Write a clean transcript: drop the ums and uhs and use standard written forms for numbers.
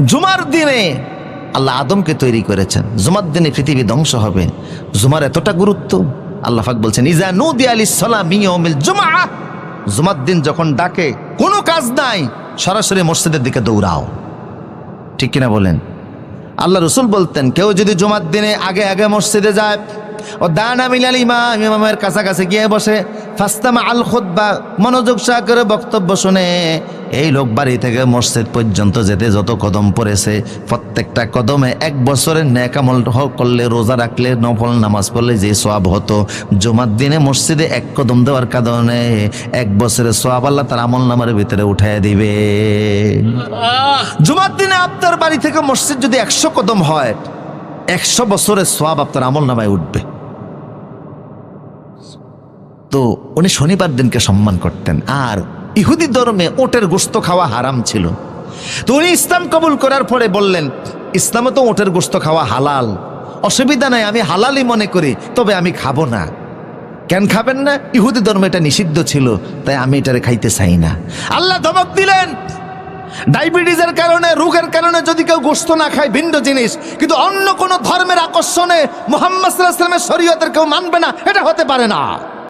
জুমার দিনে আল্লাহ আদমকে তৈরি করেছেন, জুমার দিনে পৃথিবী ধ্বংস হবে। জুমার এতটা গুরুত্ব, আল্লাহ পাক বলছেন ইজা নুদিয়া লিস-সালাহ মিন ইয়াউমিল জুমআহ, জুমার দিন যখন ডাকে, কোনো কাজ নাই, সরাসরি মসজিদের দিকে দৌড়াও। ঠিক কিনা বলেন? আল্লাহ রসুল বলতেন কেউ যদি জুমার দিনে আগে আগে মসজিদে যায়, ও দানা মিলাল ইমাম, ইমামের কাছাকাছি গিয়ে বসে, ফাস্তামা আল খুতবা, মনোযোগ সহকারে বক্তব্য শুনে, এই লোক বাড়ি থেকে মসজিদ পর্যন্ত যেতে যত কদম পড়েছে, প্রত্যেকটা কদমে 1 বছরের নেক আমল করলে, রোজা রাখলে, নফল নামাজ পড়লে যে সওয়াব হতো, জুমার দিনে মসজিদে 1 কদম দেওয়ার কারণে 1 বছরের সওয়াব আল্লাহ তার আমল নামার ভিতরে উঠায় দিবে। জুমার দিনে আপনার বাড়ি থেকে মসজিদ যদি 100 কদম হয়, 100 বছরের সওয়াব আপনার আমল নামায় উঠবে। তো উনি শনিবার দিনকে সম্মান করতেন। আর ইহুদি ধর্মে ওটের গোশত খাওয়া হারাম ছিল। তো উনি ইসলাম কবুল করার পরে বললেন, ইসলামে তো ওটের গোশত খাওয়া হালাল, অসুবিধা নাই, আমি হালালই মনে করি, তবে আমি খাবো না। কেন খাবেন না? ইহুদি ধর্মে এটা নিষিদ্ধ ছিল, তাই আমি এটারে খাইতে চাই না। আল্লাহ ধমক দিলেন, ডায়াবেটিসের কারণে, রোগের কারণে যদি কেউ গোশত না খায় ভিন্ন জিনিস, কিন্তু অন্য কোন ধর্মের আকর্ষণে মুহাম্মদ সাল্লাল্লাহু আলাইহি ওয়াসাল্লামের শরীয়তের কেউ মানবে না, এটা হতে পারে না।